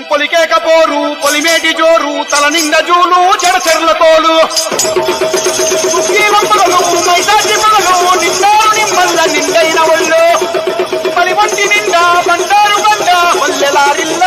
పొలికేకపోరు పొలిమేటి జోరు తల నింద జూలు చెడచెర్ల తోలు మైసాచి పగలు నిండారు నిమ్మల్ల నిండైన ఒళ్ళు పలి వంటి నిండా బండారు బండ వల్లెలారిల్ల